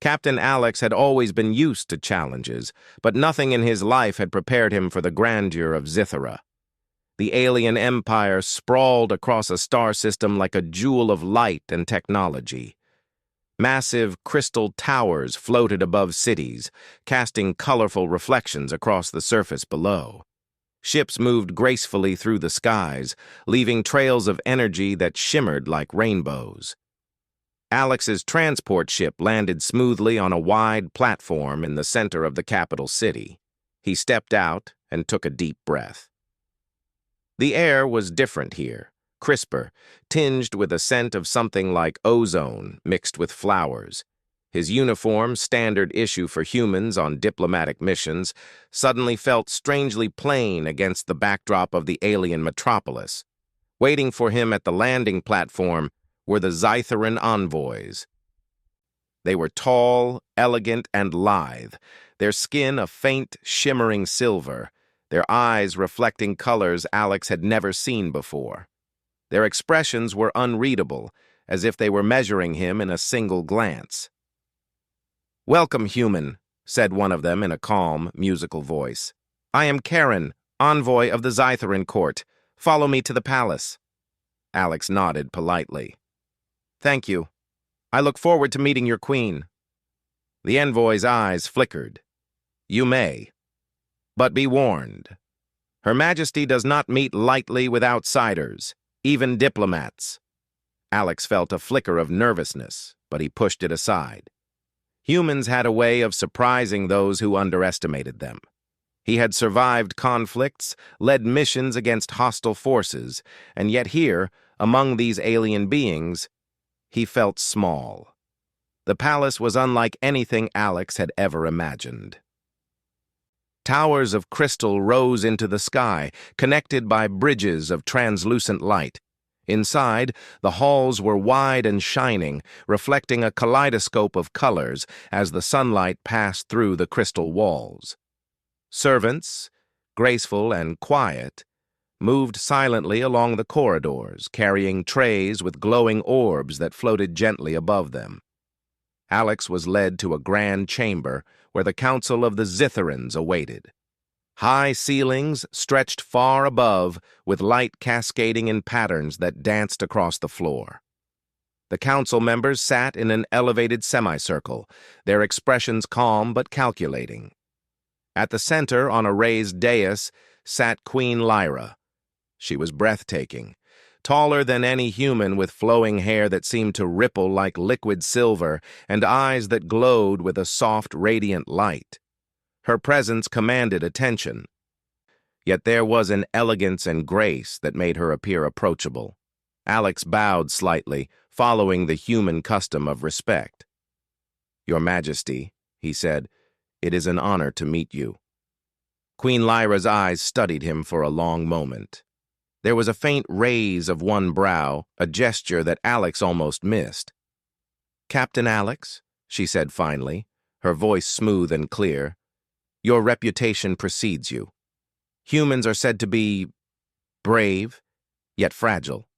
Captain Alex had always been used to challenges, but nothing in his life had prepared him for the grandeur of Zithera. The alien empire sprawled across a star system like a jewel of light and technology. Massive crystal towers floated above cities, casting colorful reflections across the surface below. Ships moved gracefully through the skies, leaving trails of energy that shimmered like rainbows. Alex's transport ship landed smoothly on a wide platform in the center of the capital city. He stepped out and took a deep breath. The air was different here, crisper, tinged with a scent of something like ozone mixed with flowers. His uniform, standard issue for humans on diplomatic missions, suddenly felt strangely plain against the backdrop of the alien metropolis. Waiting for him at the landing platform were the Zytheran envoys. They were tall, elegant, and lithe, their skin a faint, shimmering silver, their eyes reflecting colors Alex had never seen before. Their expressions were unreadable, as if they were measuring him in a single glance. "Welcome, human," said one of them in a calm, musical voice. "I am Karen, envoy of the Zytheran court. Follow me to the palace." Alex nodded politely. "Thank you. I look forward to meeting your queen." The envoy's eyes flickered. "You may. But be warned. Her Majesty does not meet lightly with outsiders, even diplomats." Alex felt a flicker of nervousness, but he pushed it aside. Humans had a way of surprising those who underestimated them. He had survived conflicts, led missions against hostile forces, and yet here, among these alien beings, he felt small. The palace was unlike anything Alex had ever imagined. Towers of crystal rose into the sky, connected by bridges of translucent light. Inside, the halls were wide and shining, reflecting a kaleidoscope of colors as the sunlight passed through the crystal walls. Servants, graceful and quiet, moved silently along the corridors, carrying trays with glowing orbs that floated gently above them. Alex was led to a grand chamber where the council of the Zitherans awaited. High ceilings stretched far above, with light cascading in patterns that danced across the floor. The council members sat in an elevated semicircle, their expressions calm but calculating. At the center, on a raised dais, sat Queen Lyra. She was breathtaking, taller than any human, with flowing hair that seemed to ripple like liquid silver and eyes that glowed with a soft, radiant light. Her presence commanded attention. Yet there was an elegance and grace that made her appear approachable. Alex bowed slightly, following the human custom of respect. "Your Majesty," he said, "it is an honor to meet you." Queen Lyra's eyes studied him for a long moment. There was a faint raise of one brow, a gesture that Alex almost missed. "Captain Alex," she said finally, her voice smooth and clear, "your reputation precedes you. Humans are said to be brave, yet fragile.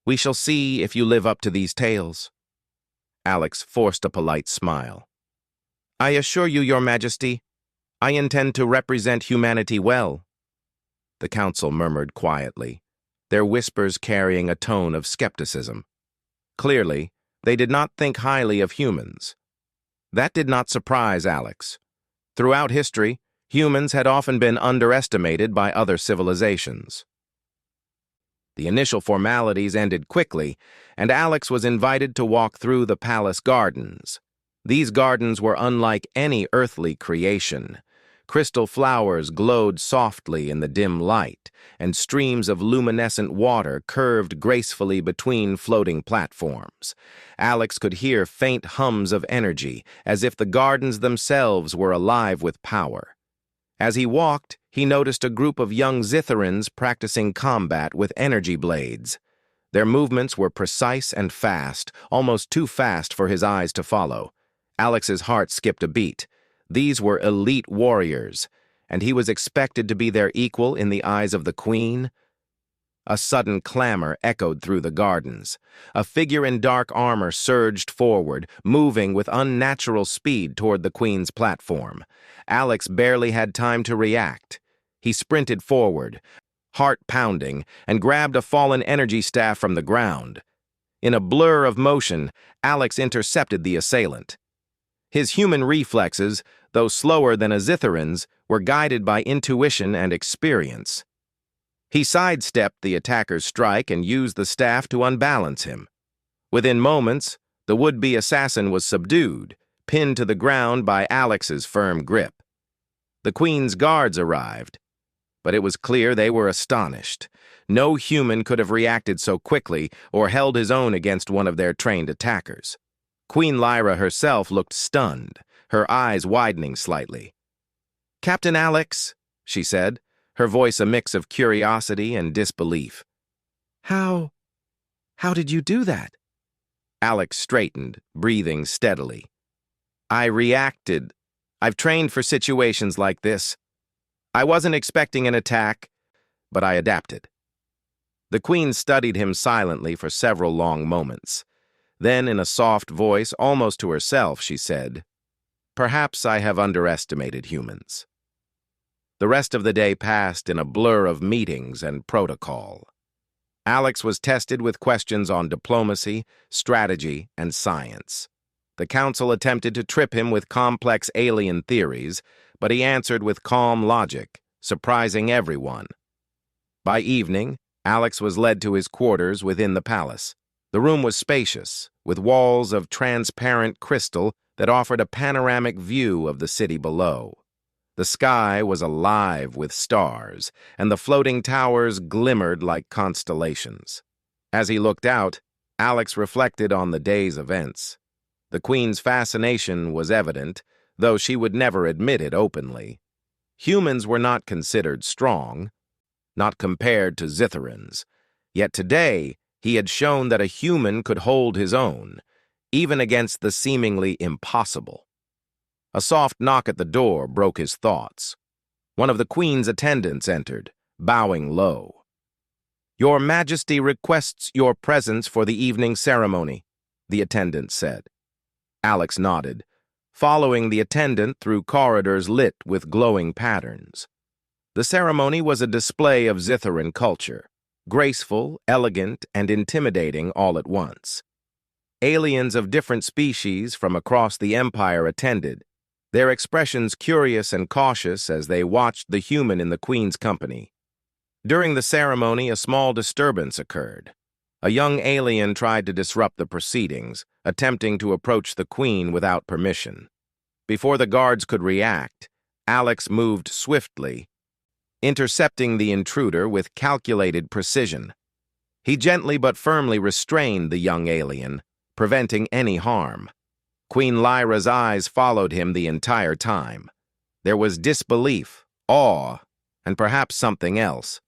We shall see if you live up to these tales." Alex forced a polite smile. "I assure you, Your Majesty, I intend to represent humanity well." The council murmured quietly, their whispers carrying a tone of skepticism. Clearly, they did not think highly of humans. That did not surprise Alex. Throughout history, humans had often been underestimated by other civilizations. The initial formalities ended quickly, and Alex was invited to walk through the palace gardens. These gardens were unlike any earthly creation. Crystal flowers glowed softly in the dim light, and streams of luminescent water curved gracefully between floating platforms. Alex could hear faint hums of energy, as if the gardens themselves were alive with power. As he walked, he noticed a group of young Zitherans practicing combat with energy blades. Their movements were precise and fast, almost too fast for his eyes to follow. Alex's heart skipped a beat. These were elite warriors, and he was expected to be their equal in the eyes of the Queen. A sudden clamor echoed through the gardens. A figure in dark armor surged forward, moving with unnatural speed toward the Queen's platform. Alex barely had time to react. He sprinted forward, heart pounding, and grabbed a fallen energy staff from the ground. In a blur of motion, Alex intercepted the assailant. His human reflexes, though slower than a Zitharan's, were guided by intuition and experience. He sidestepped the attacker's strike and used the staff to unbalance him. Within moments, the would-be assassin was subdued, pinned to the ground by Alex's firm grip. The Queen's guards arrived, but it was clear they were astonished. No human could have reacted so quickly or held his own against one of their trained attackers. Queen Lyra herself looked stunned, her eyes widening slightly. "Captain Alex," she said, her voice a mix of curiosity and disbelief. How did you do that?" Alex straightened, breathing steadily. "I reacted. I've trained for situations like this. I wasn't expecting an attack, but I adapted." The Queen studied him silently for several long moments. Then, in a soft voice, almost to herself, she said, "Perhaps I have underestimated humans." The rest of the day passed in a blur of meetings and protocol. Alex was tested with questions on diplomacy, strategy, and science. The Council attempted to trip him with complex alien theories, but he answered with calm logic, surprising everyone. By evening, Alex was led to his quarters within the palace. The room was spacious, with walls of transparent crystal that offered a panoramic view of the city below. The sky was alive with stars, and the floating towers glimmered like constellations. As he looked out, Alex reflected on the day's events. The Queen's fascination was evident, though she would never admit it openly. Humans were not considered strong, not compared to Zitharans. Yet today, he had shown that a human could hold his own, even against the seemingly impossible. A soft knock at the door broke his thoughts. One of the Queen's attendants entered, bowing low. "Your Majesty requests your presence for the evening ceremony," the attendant said. Alex nodded, following the attendant through corridors lit with glowing patterns. The ceremony was a display of Zitharan culture, graceful, elegant, and intimidating all at once. Aliens of different species from across the Empire attended, their expressions curious and cautious as they watched the human in the Queen's company. During the ceremony, a small disturbance occurred. A young alien tried to disrupt the proceedings, attempting to approach the Queen without permission. Before the guards could react, Alex moved swiftly, intercepting the intruder with calculated precision. He gently but firmly restrained the young alien, preventing any harm. Queen Lyra's eyes followed him the entire time. There was disbelief, awe, and perhaps something else.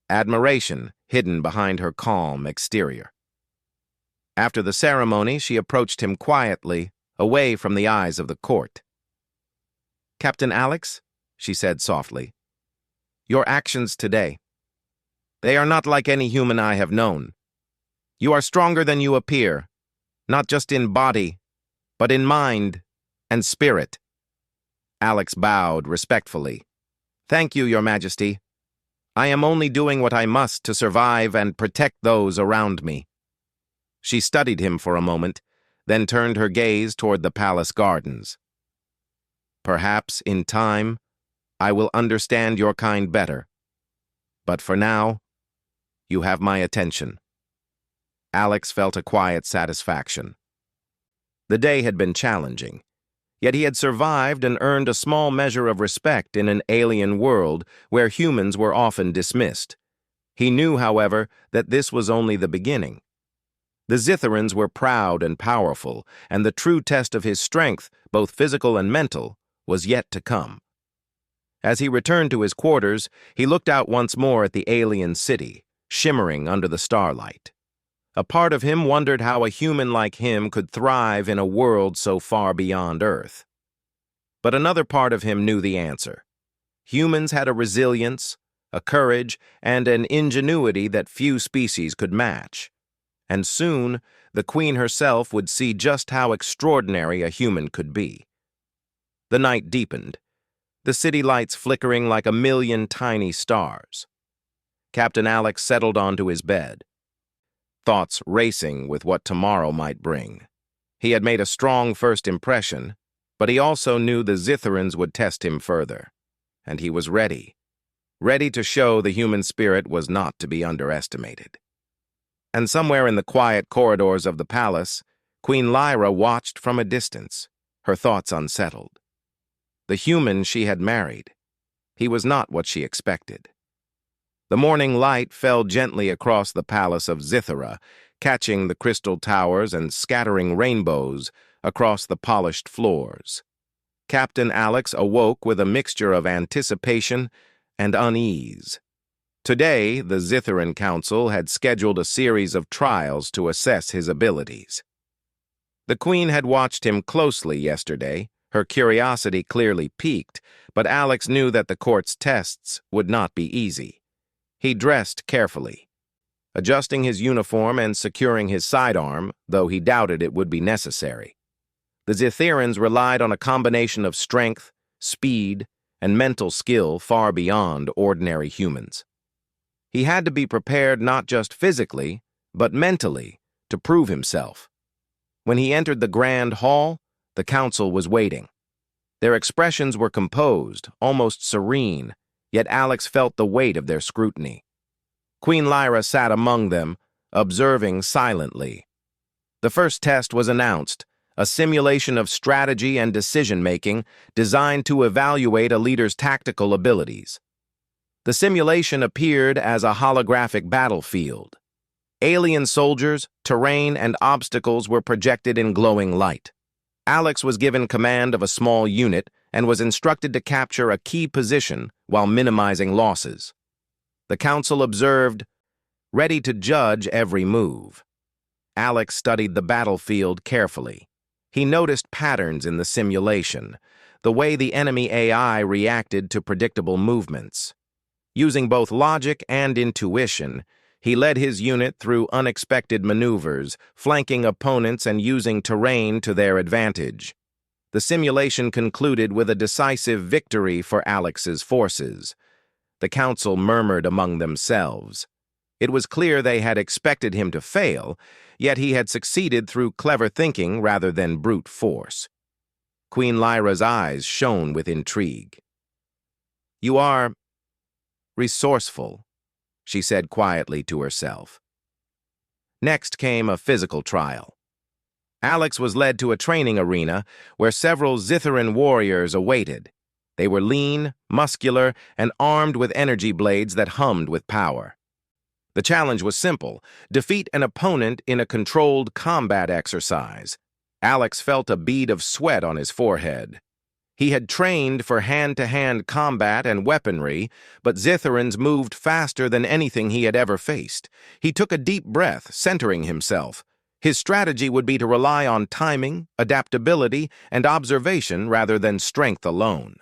Admiration hidden behind her calm exterior. After the ceremony, she approached him quietly, away from the eyes of the court. "Captain Alex," she said softly, "your actions today, they are not like any human I have known. You are stronger than you appear, not just in body, but in mind and spirit." Alex bowed respectfully. "Thank you, Your Majesty. I am only doing what I must to survive and protect those around me." She studied him for a moment, then turned her gaze toward the palace gardens. "Perhaps, in time, I will understand your kind better. But for now, you have my attention." Alex felt a quiet satisfaction. The day had been challenging, yet he had survived and earned a small measure of respect in an alien world where humans were often dismissed. He knew, however, that this was only the beginning. The Zitharans were proud and powerful, and the true test of his strength, both physical and mental, was yet to come. As he returned to his quarters, he looked out once more at the alien city, shimmering under the starlight. A part of him wondered how a human like him could thrive in a world so far beyond Earth. But another part of him knew the answer. Humans had a resilience, a courage, and an ingenuity that few species could match. And soon, the Queen herself would see just how extraordinary a human could be. The night deepened, the city lights flickering like a million tiny stars. Captain Alex settled onto his bed, thoughts racing with what tomorrow might bring. He had made a strong first impression, but he also knew the Zitherans would test him further. And he was ready to show the human spirit was not to be underestimated. And somewhere in the quiet corridors of the palace, Queen Lyra watched from a distance, her thoughts unsettled. The human she had married, he was not what she expected. The morning light fell gently across the palace of Zithera, catching the crystal towers and scattering rainbows across the polished floors. Captain Alex awoke with a mixture of anticipation and unease. Today, the Zitheran Council had scheduled a series of trials to assess his abilities. The Queen had watched him closely yesterday, her curiosity clearly piqued, but Alex knew that the court's tests would not be easy. He dressed carefully, adjusting his uniform and securing his sidearm, though he doubted it would be necessary. The Zitherans relied on a combination of strength, speed, and mental skill far beyond ordinary humans. He had to be prepared not just physically, but mentally, to prove himself. When he entered the grand hall, the council was waiting. Their expressions were composed, almost serene, yet Alex felt the weight of their scrutiny. Queen Lyra sat among them, observing silently. The first test was announced, a simulation of strategy and decision-making designed to evaluate a leader's tactical abilities. The simulation appeared as a holographic battlefield. Alien soldiers, terrain, and obstacles were projected in glowing light. Alex was given command of a small unit and was instructed to capture a key position while minimizing losses. The council observed, ready to judge every move. Alex studied the battlefield carefully. He noticed patterns in the simulation, the way the enemy AI reacted to predictable movements. Using both logic and intuition, he led his unit through unexpected maneuvers, flanking opponents and using terrain to their advantage. The simulation concluded with a decisive victory for Alex's forces. The council murmured among themselves. It was clear they had expected him to fail, yet he had succeeded through clever thinking rather than brute force. Queen Lyra's eyes shone with intrigue. "You are resourceful," she said quietly to herself. Next came a physical trial. Alex was led to a training arena where several Zitheran warriors awaited. They were lean, muscular, and armed with energy blades that hummed with power. The challenge was simple: defeat an opponent in a controlled combat exercise. Alex felt a bead of sweat on his forehead. He had trained for hand-to-hand combat and weaponry, but Zitherans moved faster than anything he had ever faced. He took a deep breath, centering himself. His strategy would be to rely on timing, adaptability, and observation rather than strength alone.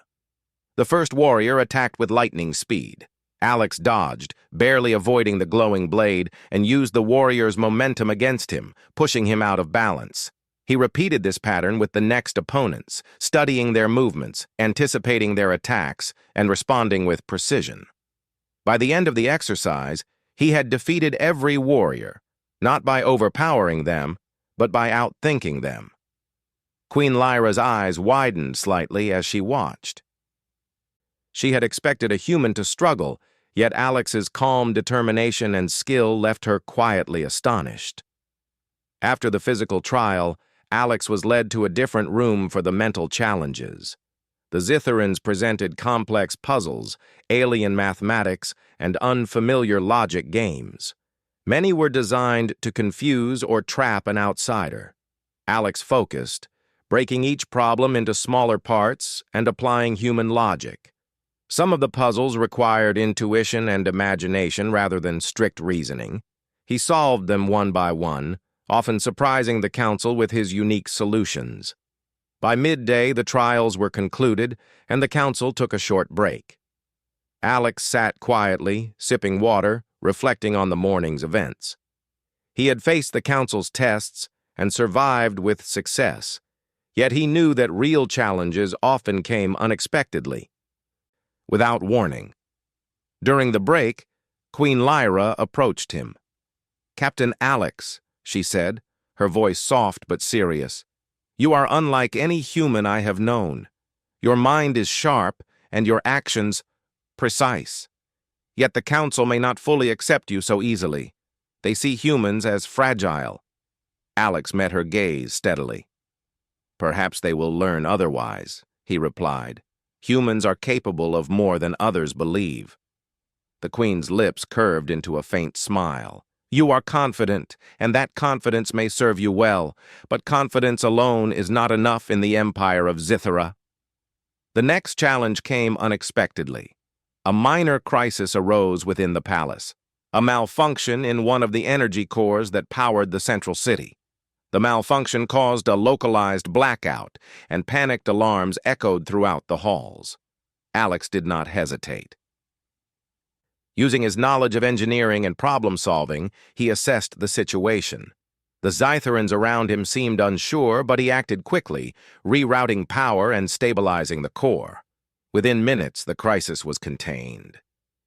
The first warrior attacked with lightning speed. Alex dodged, barely avoiding the glowing blade, and used the warrior's momentum against him, pushing him out of balance. He repeated this pattern with the next opponents, studying their movements, anticipating their attacks, and responding with precision. By the end of the exercise, he had defeated every warrior, not by overpowering them, but by outthinking them. Queen Lyra's eyes widened slightly as she watched. She had expected a human to struggle, yet Alex's calm determination and skill left her quietly astonished. After the physical trial, Alex was led to a different room for the mental challenges. The Zitherans presented complex puzzles, alien mathematics, and unfamiliar logic games. Many were designed to confuse or trap an outsider. Alex focused, breaking each problem into smaller parts and applying human logic. Some of the puzzles required intuition and imagination rather than strict reasoning. He solved them one by one, often surprising the council with his unique solutions. By midday, the trials were concluded, and the council took a short break. Alex sat quietly, sipping water, reflecting on the morning's events. He had faced the council's tests and survived with success, yet he knew that real challenges often came unexpectedly, without warning. During the break, Queen Lyra approached him. "Captain Alex," she said, her voice soft but serious, "you are unlike any human I have known. Your mind is sharp and your actions precise. Yet the council may not fully accept you so easily. They see humans as fragile." Alex met her gaze steadily. "Perhaps they will learn otherwise," he replied. "Humans are capable of more than others believe." The Queen's lips curved into a faint smile. "You are confident, and that confidence may serve you well, but confidence alone is not enough in the empire of Zithera." The next challenge came unexpectedly. A minor crisis arose within the palace, a malfunction in one of the energy cores that powered the central city. The malfunction caused a localized blackout, and panicked alarms echoed throughout the halls. Alex did not hesitate. Using his knowledge of engineering and problem-solving, he assessed the situation. The Zytherans around him seemed unsure, but he acted quickly, rerouting power and stabilizing the core. Within minutes, the crisis was contained.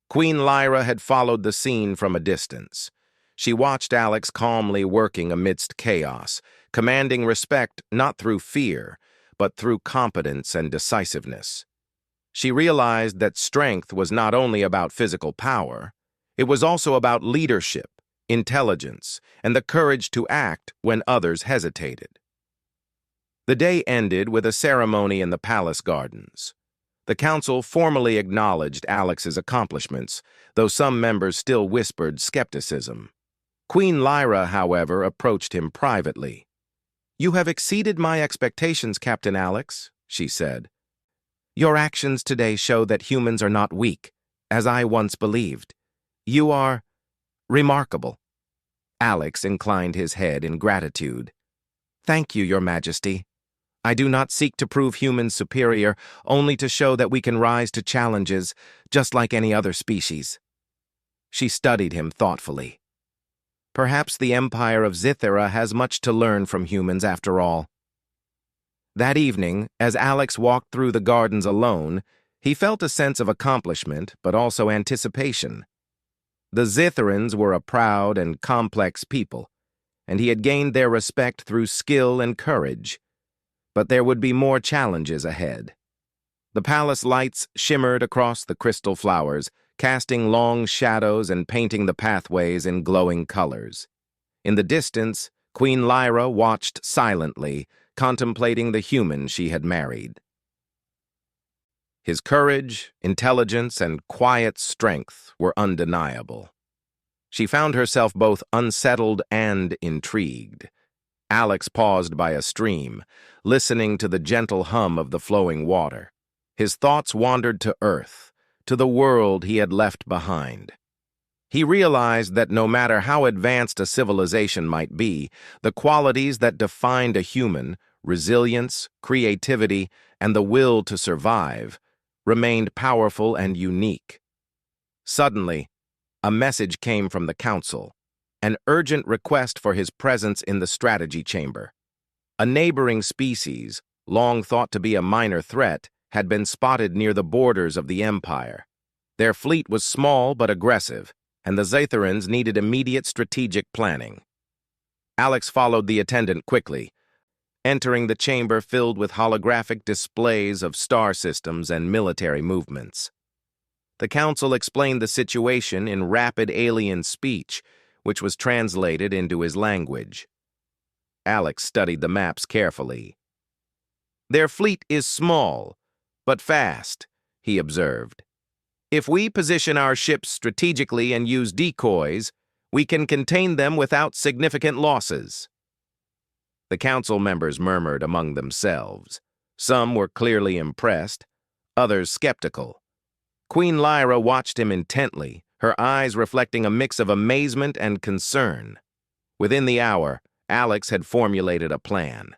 Queen Lyra had followed the scene from a distance. She watched Alex calmly working amidst chaos, commanding respect not through fear, but through competence and decisiveness. She realized that strength was not only about physical power, it was also about leadership, intelligence, and the courage to act when others hesitated. The day ended with a ceremony in the palace gardens. The council formally acknowledged Alex's accomplishments, though some members still whispered skepticism. Queen Lyra, however, approached him privately. "You have exceeded my expectations, Captain Alex," she said. "Your actions today show that humans are not weak, as I once believed. You are remarkable." Alex inclined his head in gratitude. "Thank you, Your Majesty. I do not seek to prove humans superior, only to show that we can rise to challenges, just like any other species." She studied him thoughtfully. Perhaps the Empire of Zithera has much to learn from humans after all. That evening, as Alex walked through the gardens alone, he felt a sense of accomplishment, but also anticipation. The Zitherans were a proud and complex people, and he had gained their respect through skill and courage. But there would be more challenges ahead. The palace lights shimmered across the crystal flowers, casting long shadows and painting the pathways in glowing colors. In the distance, Queen Lyra watched silently, contemplating the human she had married. His courage, intelligence, and quiet strength were undeniable. She found herself both unsettled and intrigued. Alex paused by a stream, listening to the gentle hum of the flowing water. His thoughts wandered to Earth, to the world he had left behind. He realized that no matter how advanced a civilization might be, the qualities that defined a human, resilience, creativity, and the will to survive, remained powerful and unique. Suddenly, a message came from the council, an urgent request for his presence in the strategy chamber. A neighboring species, long thought to be a minor threat, had been spotted near the borders of the Empire. Their fleet was small but aggressive, and the Zytherans needed immediate strategic planning. Alex followed the attendant quickly, entering the chamber filled with holographic displays of star systems and military movements. The council explained the situation in rapid alien speech, which was translated into his language. Alex studied the maps carefully. "Their fleet is small, but fast," he observed. "If we position our ships strategically and use decoys, we can contain them without significant losses." The council members murmured among themselves. Some were clearly impressed, others skeptical. Queen Lyra watched him intently, her eyes reflecting a mix of amazement and concern. Within the hour, Alex had formulated a plan.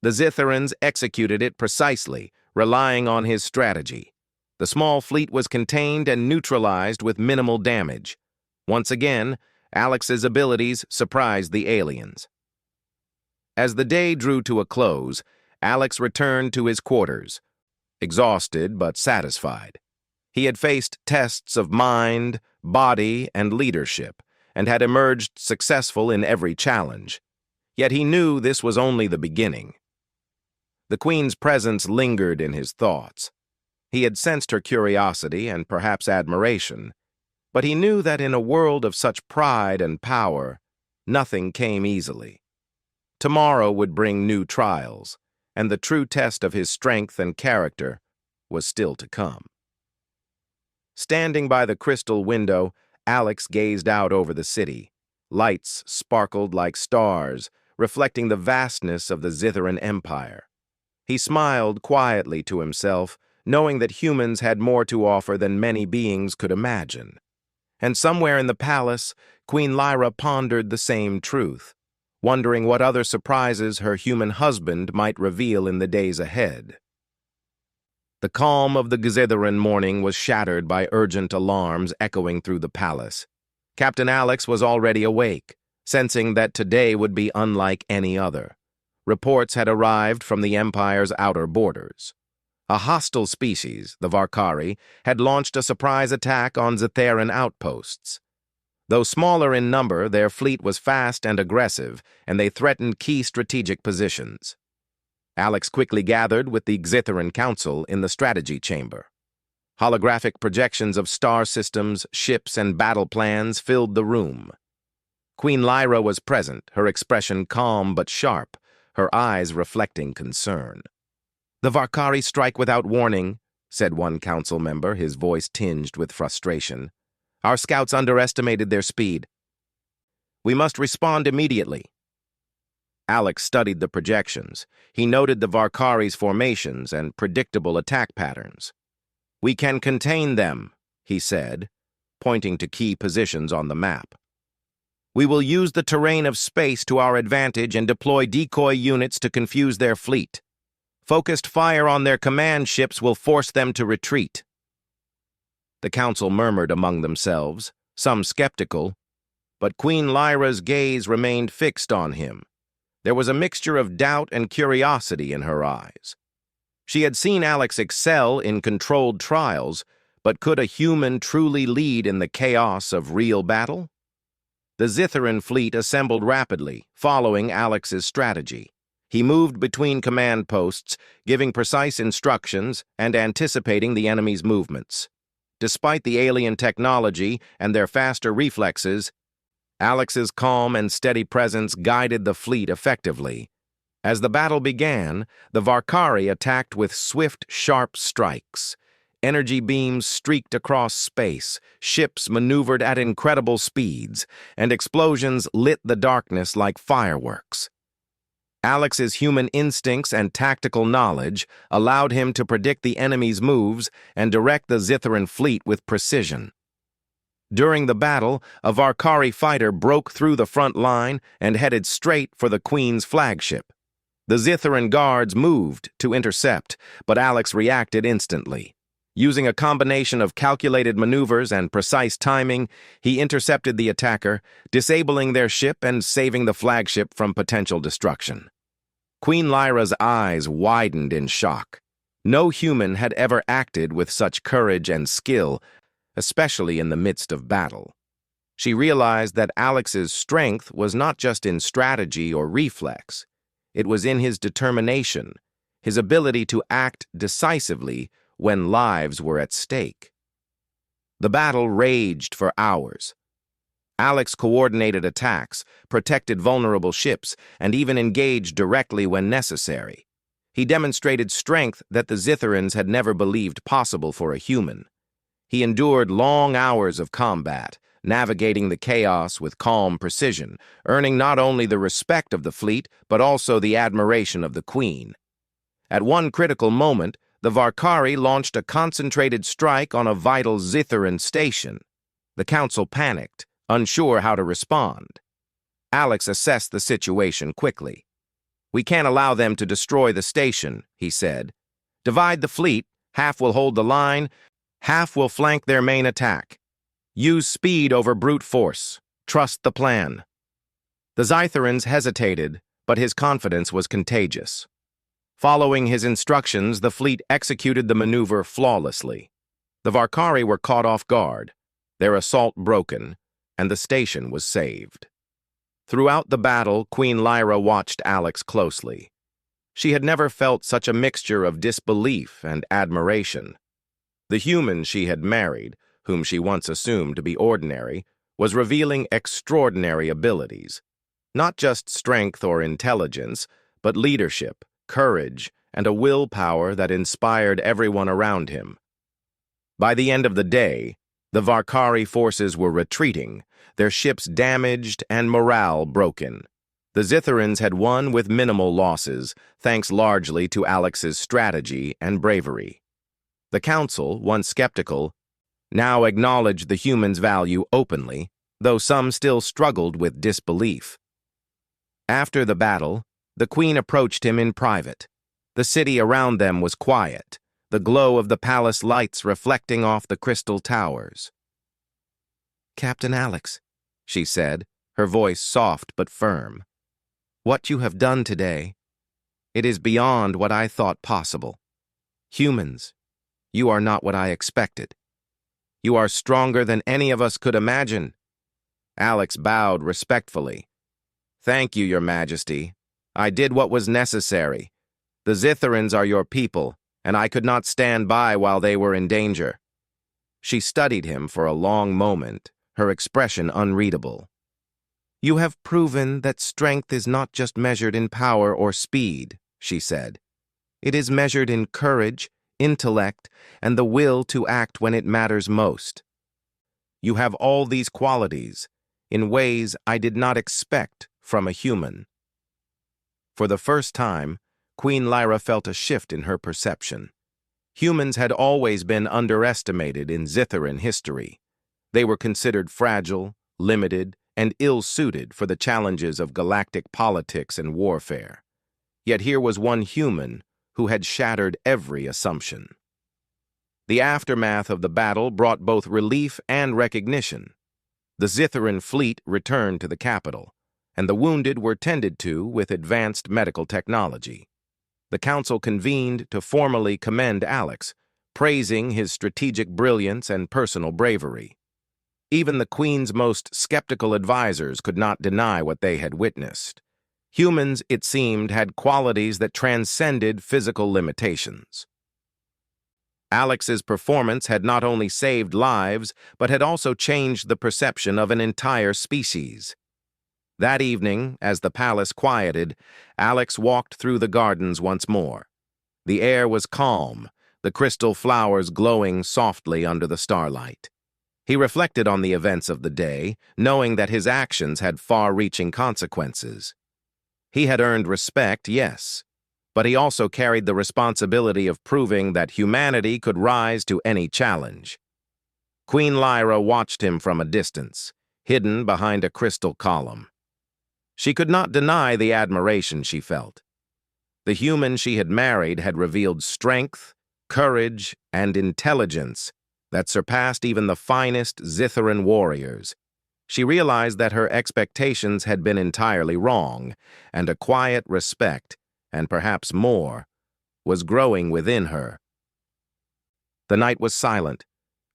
The Zitherans executed it precisely, relying on his strategy. The small fleet was contained and neutralized with minimal damage. Once again, Alex's abilities surprised the aliens. As the day drew to a close, Alex returned to his quarters, exhausted but satisfied. He had faced tests of mind, body, and leadership, and had emerged successful in every challenge. Yet he knew this was only the beginning. The Queen's presence lingered in his thoughts. He had sensed her curiosity and perhaps admiration, but he knew that in a world of such pride and power, nothing came easily. Tomorrow would bring new trials, and the true test of his strength and character was still to come. Standing by the crystal window, Alex gazed out over the city. Lights sparkled like stars, reflecting the vastness of the Zitharan Empire. He smiled quietly to himself, knowing that humans had more to offer than many beings could imagine. And somewhere in the palace, Queen Lyra pondered the same truth, wondering what other surprises her human husband might reveal in the days ahead. The calm of the Zitharan morning was shattered by urgent alarms echoing through the palace. Captain Alex was already awake, sensing that today would be unlike any other. Reports had arrived from the Empire's outer borders. A hostile species, the Varkari, had launched a surprise attack on Zitharan outposts. Though smaller in number, their fleet was fast and aggressive, and they threatened key strategic positions. Alex quickly gathered with the Zitharan Council in the strategy chamber. Holographic projections of star systems, ships, and battle plans filled the room. Queen Lyra was present, her expression calm but sharp, her eyes reflecting concern. "The Varkari strike without warning," said one council member, his voice tinged with frustration. "Our scouts underestimated their speed. We must respond immediately." Alex studied the projections. He noted the Varkari's formations and predictable attack patterns. "We can contain them," he said, pointing to key positions on the map. "We will use the terrain of space to our advantage and deploy decoy units to confuse their fleet. Focused fire on their command ships will force them to retreat." The council murmured among themselves, some skeptical, but Queen Lyra's gaze remained fixed on him. There was a mixture of doubt and curiosity in her eyes. She had seen Alex excel in controlled trials, but could a human truly lead in the chaos of real battle? The Zitharan fleet assembled rapidly, following Alex's strategy. He moved between command posts, giving precise instructions and anticipating the enemy's movements. Despite the alien technology and their faster reflexes, Alex's calm and steady presence guided the fleet effectively. As the battle began, the Varkari attacked with swift, sharp strikes. Energy beams streaked across space, ships maneuvered at incredible speeds, and explosions lit the darkness like fireworks. Alex's human instincts and tactical knowledge allowed him to predict the enemy's moves and direct the Zitharan fleet with precision. During the battle, a Varkari fighter broke through the front line and headed straight for the Queen's flagship. The Zitharan guards moved to intercept, but Alex reacted instantly. Using a combination of calculated maneuvers and precise timing, he intercepted the attacker, disabling their ship and saving the flagship from potential destruction. Queen Lyra's eyes widened in shock. No human had ever acted with such courage and skill, especially in the midst of battle. She realized that Alex's strength was not just in strategy or reflex. It was in his determination, his ability to act decisively when lives were at stake. The battle raged for hours. Alex coordinated attacks, protected vulnerable ships, and even engaged directly when necessary. He demonstrated strength that the Zitharans had never believed possible for a human. He endured long hours of combat, navigating the chaos with calm precision, earning not only the respect of the fleet, but also the admiration of the Queen. At one critical moment, the Varkari launched a concentrated strike on a vital Zitharan station. The council panicked, unsure how to respond. Alex assessed the situation quickly. "We can't allow them to destroy the station," he said. "Divide the fleet, half will hold the line, Half will flank their main attack. Use speed over brute force. Trust the plan. The Zytherans hesitated, but his confidence was contagious. Following his instructions, the fleet executed the maneuver flawlessly. The Varkari were caught off guard, their assault broken, and the station was saved. Throughout the battle, Queen Lyra watched Alex closely. She had never felt such a mixture of disbelief and admiration. The human she had married, whom she once assumed to be ordinary, was revealing extraordinary abilities. Not just strength or intelligence, but leadership, courage, and a willpower that inspired everyone around him. By the end of the day, the Varkari forces were retreating, their ships damaged and morale broken. The Zytherans had won with minimal losses, thanks largely to Alex's strategy and bravery. The Council, once skeptical, now acknowledged the humans' value openly, though some still struggled with disbelief. After the battle, the Queen approached him in private. The city around them was quiet, the glow of the palace lights reflecting off the crystal towers. "Captain Alex," she said, her voice soft but firm, "what you have done today, it is beyond what I thought possible. Humans, you are not what I expected. You are stronger than any of us could imagine." Alex bowed respectfully. "Thank you, Your Majesty. I did what was necessary. The Zytherans are your people, and I could not stand by while they were in danger." She studied him for a long moment, her expression unreadable. "You have proven that strength is not just measured in power or speed," she said. "It is measured in courage, intellect, and the will to act when it matters most. You have all these qualities, in ways I did not expect from a human." For the first time, Queen Lyra felt a shift in her perception. Humans had always been underestimated in Zytheran history. They were considered fragile, limited, and ill-suited for the challenges of galactic politics and warfare. Yet here was one human who had shattered every assumption. The aftermath of the battle brought both relief and recognition. The Zytheran fleet returned to the capital, and the wounded were tended to with advanced medical technology. The council convened to formally commend Alex, praising his strategic brilliance and personal bravery. Even the Queen's most skeptical advisors could not deny what they had witnessed. Humans, it seemed, had qualities that transcended physical limitations. Alex's performance had not only saved lives, but had also changed the perception of an entire species. That evening, as the palace quieted, Alex walked through the gardens once more. The air was calm, the crystal flowers glowing softly under the starlight. He reflected on the events of the day, knowing that his actions had far-reaching consequences. He had earned respect, yes, but he also carried the responsibility of proving that humanity could rise to any challenge. Queen Lyra watched him from a distance, hidden behind a crystal column. She could not deny the admiration she felt. The human she had married had revealed strength, courage, and intelligence that surpassed even the finest Zytheran warriors. She realized that her expectations had been entirely wrong, and a quiet respect, and perhaps more, was growing within her. The night was silent,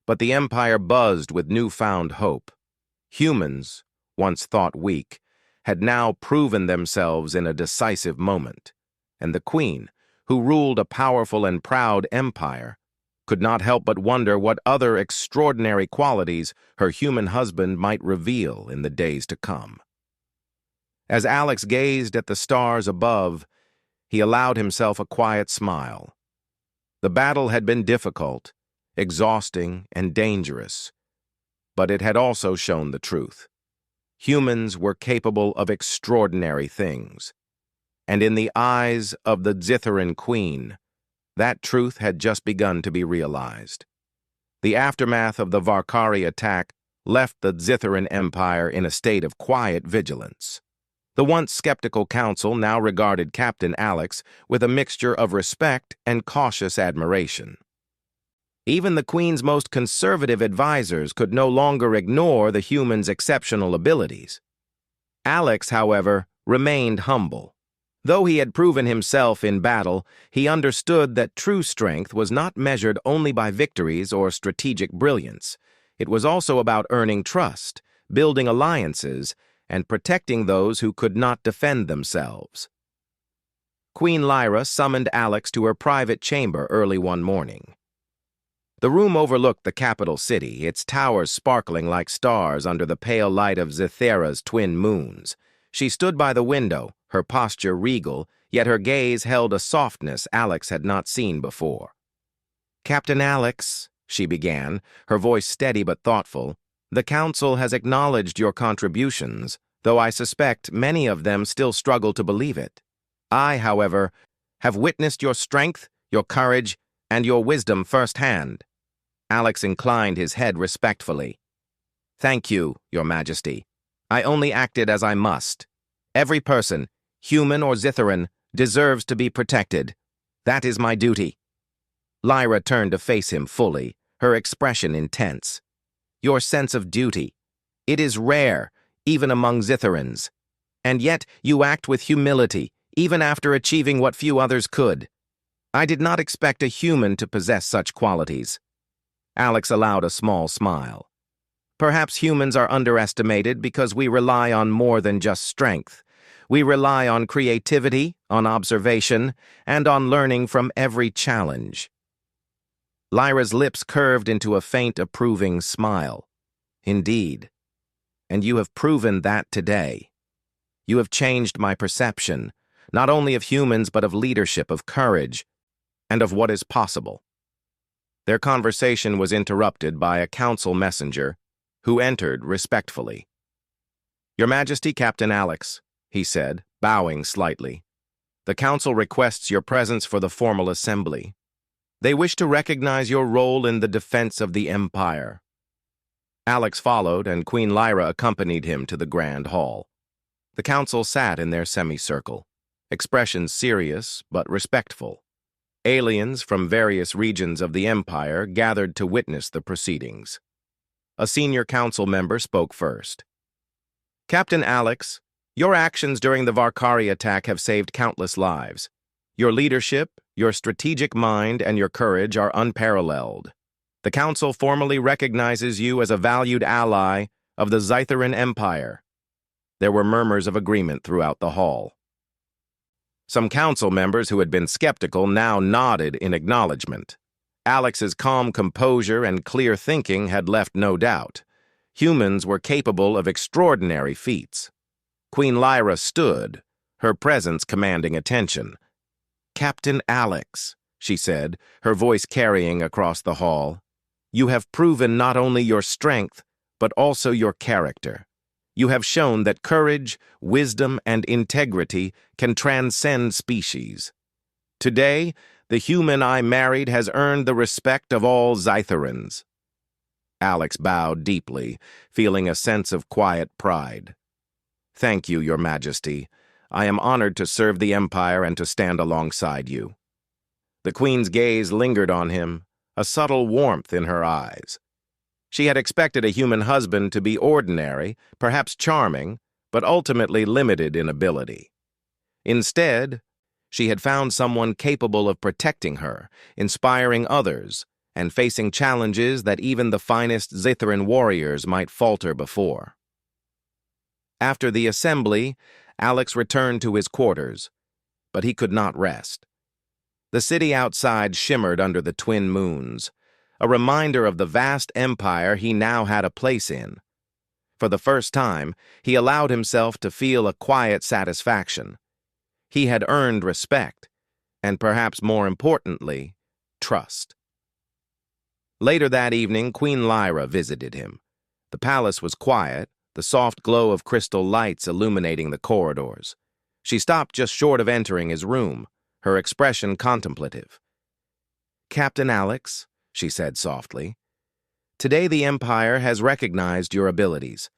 but the Empire buzzed with newfound hope. Humans, once thought weak, had now proven themselves in a decisive moment, and the Queen, who ruled a powerful and proud empire, could not help but wonder what other extraordinary qualities her human husband might reveal in the days to come. As Alex gazed at the stars above, he allowed himself a quiet smile. The battle had been difficult, exhausting, and dangerous, but it had also shown the truth. Humans were capable of extraordinary things, and in the eyes of the Zytheran Queen, that truth had just begun to be realized. The aftermath of the Varkari attack left the Zytheran Empire in a state of quiet vigilance. The once skeptical council now regarded Captain Alex with a mixture of respect and cautious admiration. Even the Queen's most conservative advisors could no longer ignore the human's exceptional abilities. Alex, however, remained humble. Though he had proven himself in battle, he understood that true strength was not measured only by victories or strategic brilliance. It was also about earning trust, building alliances, and protecting those who could not defend themselves. Queen Lyra summoned Alex to her private chamber early one morning. The room overlooked the capital city, its towers sparkling like stars under the pale light of Zithera's twin moons. She stood by the window, her posture regal, yet her gaze held a softness Alex had not seen before. "Captain Alex," she began, her voice steady but thoughtful, "the Council has acknowledged your contributions, though I suspect many of them still struggle to believe it. I, however, have witnessed your strength, your courage, and your wisdom firsthand." Alex inclined his head respectfully. "Thank you, Your Majesty. I only acted as I must. Every person, human or Zitharan, deserves to be protected. That is my duty." Lyra turned to face him fully, her expression intense. "Your sense of duty. It is rare, even among Zitharans. And yet you act with humility, even after achieving what few others could. I did not expect a human to possess such qualities." Alex allowed a small smile. "Perhaps humans are underestimated because we rely on more than just strength. We rely on creativity, on observation, and on learning from every challenge." Lyra's lips curved into a faint, approving smile. "Indeed. And you have proven that today. You have changed my perception, not only of humans but of leadership, of courage, and of what is possible." Their conversation was interrupted by a council messenger, who entered respectfully. "Your Majesty, Captain Alex," he said, bowing slightly. "The Council requests your presence for the formal assembly. They wish to recognize your role in the defense of the Empire." Alex followed, and Queen Lyra accompanied him to the Grand Hall. The Council sat in their semicircle, expressions serious but respectful. Aliens from various regions of the Empire gathered to witness the proceedings. A senior council member spoke first. "Captain Alex, your actions during the Varkari attack have saved countless lives. Your leadership, your strategic mind, and your courage are unparalleled. The Council formally recognizes you as a valued ally of the Zitharan Empire." There were murmurs of agreement throughout the hall. Some council members who had been skeptical now nodded in acknowledgement. Alex's calm composure and clear thinking had left no doubt. Humans were capable of extraordinary feats. Queen Lyra stood, her presence commanding attention. "Captain Alex," she said, her voice carrying across the hall, "you have proven not only your strength, but also your character. You have shown that courage, wisdom, and integrity can transcend species. Today, the human I married has earned the respect of all Zitharans." Alex bowed deeply, feeling a sense of quiet pride. "Thank you, Your Majesty. I am honored to serve the Empire and to stand alongside you." The Queen's gaze lingered on him, a subtle warmth in her eyes. She had expected a human husband to be ordinary, perhaps charming, but ultimately limited in ability. Instead, she had found someone capable of protecting her, inspiring others, and facing challenges that even the finest Zitharan warriors might falter before. After the assembly, Alex returned to his quarters, but he could not rest. The city outside shimmered under the twin moons, a reminder of the vast empire he now had a place in. For the first time, he allowed himself to feel a quiet satisfaction. He had earned respect, and perhaps more importantly, trust. Later that evening, Queen Lyra visited him. The palace was quiet, the soft glow of crystal lights illuminating the corridors. She stopped just short of entering his room, her expression contemplative. "Captain Alex," she said softly, "today the Empire has recognized your abilities,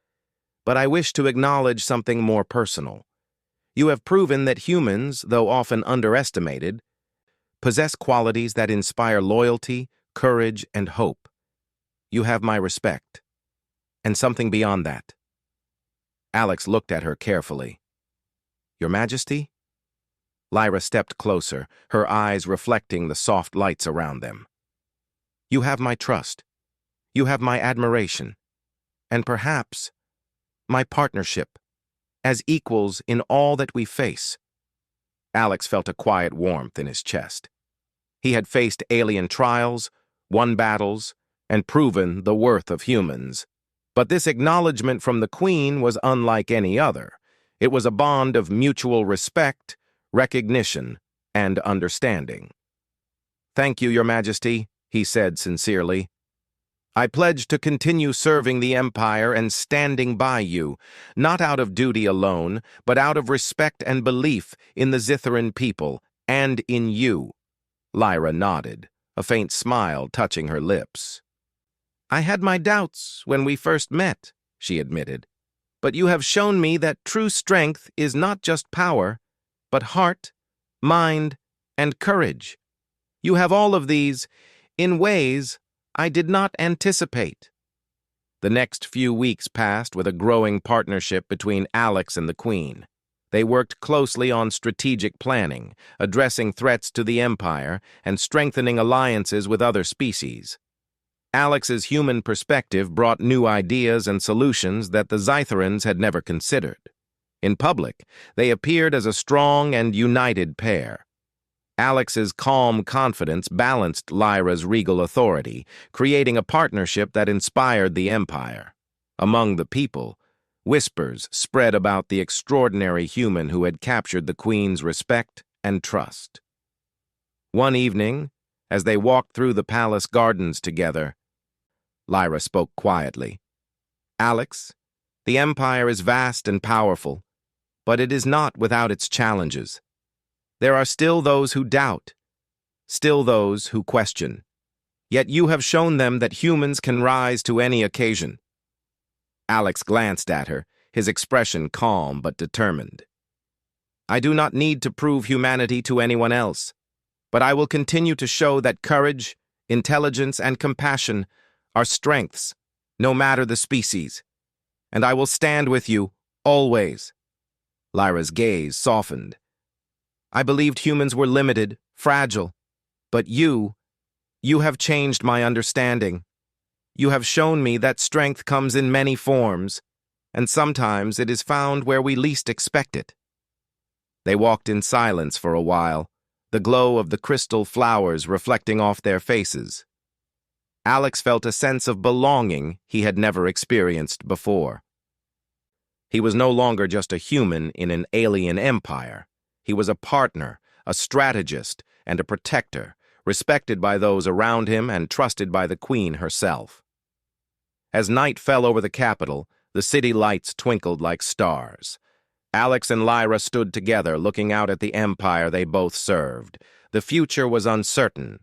but I wish to acknowledge something more personal. You have proven that humans, though often underestimated, possess qualities that inspire loyalty, courage, and hope. You have my respect. And something beyond that. Alex looked at her carefully. Your Majesty? Lyra stepped closer, her eyes reflecting the soft lights around them. You have my trust. You have my admiration. And perhaps my partnership, as equals in all that we face. Alex felt a quiet warmth in his chest. He had faced alien trials, won battles, and proven the worth of humans. But this acknowledgement from the Queen was unlike any other. It was a bond of mutual respect, recognition, and understanding. Thank you, Your Majesty, he said sincerely. I pledge to continue serving the Empire and standing by you, not out of duty alone, but out of respect and belief in the Zitharan people and in you. Lyra nodded, a faint smile touching her lips. I had my doubts when we first met, she admitted, but you have shown me that true strength is not just power, but heart, mind, and courage. You have all of these in ways I did not anticipate. The next few weeks passed with a growing partnership between Alex and the Queen. They worked closely on strategic planning, addressing threats to the Empire, and strengthening alliances with other species. Alex's human perspective brought new ideas and solutions that the Zitharans had never considered. In public, they appeared as a strong and united pair. Alex's calm confidence balanced Lyra's regal authority, creating a partnership that inspired the Empire. Among the people, whispers spread about the extraordinary human who had captured the Queen's respect and trust. One evening, as they walked through the palace gardens together, Lyra spoke quietly. Alex, the Empire is vast and powerful, but it is not without its challenges. There are still those who doubt, still those who question. Yet you have shown them that humans can rise to any occasion. Alex glanced at her, his expression calm but determined. I do not need to prove humanity to anyone else, but I will continue to show that courage, intelligence, and compassion are strengths, no matter the species. And I will stand with you, always. Lyra's gaze softened. I believed humans were limited, fragile, but you have changed my understanding. You have shown me that strength comes in many forms, and sometimes it is found where we least expect it. They walked in silence for a while, the glow of the crystal flowers reflecting off their faces. Alex felt a sense of belonging he had never experienced before. He was no longer just a human in an alien empire. He was a partner, a strategist, and a protector, respected by those around him and trusted by the Queen herself. As night fell over the capital, the city lights twinkled like stars. Alex and Lyra stood together, looking out at the empire they both served. The future was uncertain,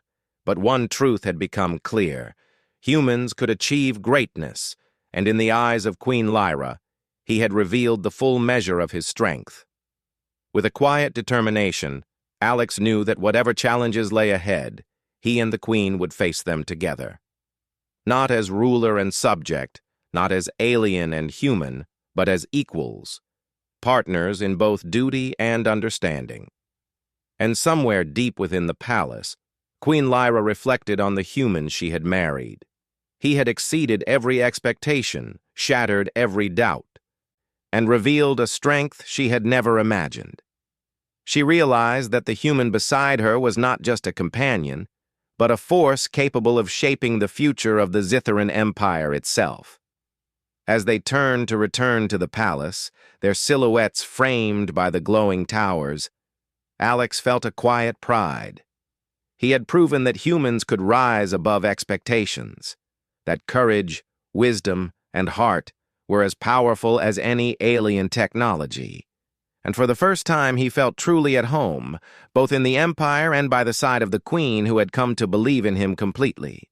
but one truth had become clear. Humans could achieve greatness, and in the eyes of Queen Lyra, he had revealed the full measure of his strength. With a quiet determination, Alex knew that whatever challenges lay ahead, he and the Queen would face them together. Not as ruler and subject, not as alien and human, but as equals, partners in both duty and understanding. And somewhere deep within the palace, Queen Lyra reflected on the human she had married. He had exceeded every expectation, shattered every doubt, and revealed a strength she had never imagined. She realized that the human beside her was not just a companion, but a force capable of shaping the future of the Zitharan Empire itself. As they turned to return to the palace, their silhouettes framed by the glowing towers, Alex felt a quiet pride. He had proven that humans could rise above expectations, that courage, wisdom, and heart were as powerful as any alien technology. And for the first time he felt truly at home, both in the Empire and by the side of the Queen who had come to believe in him completely.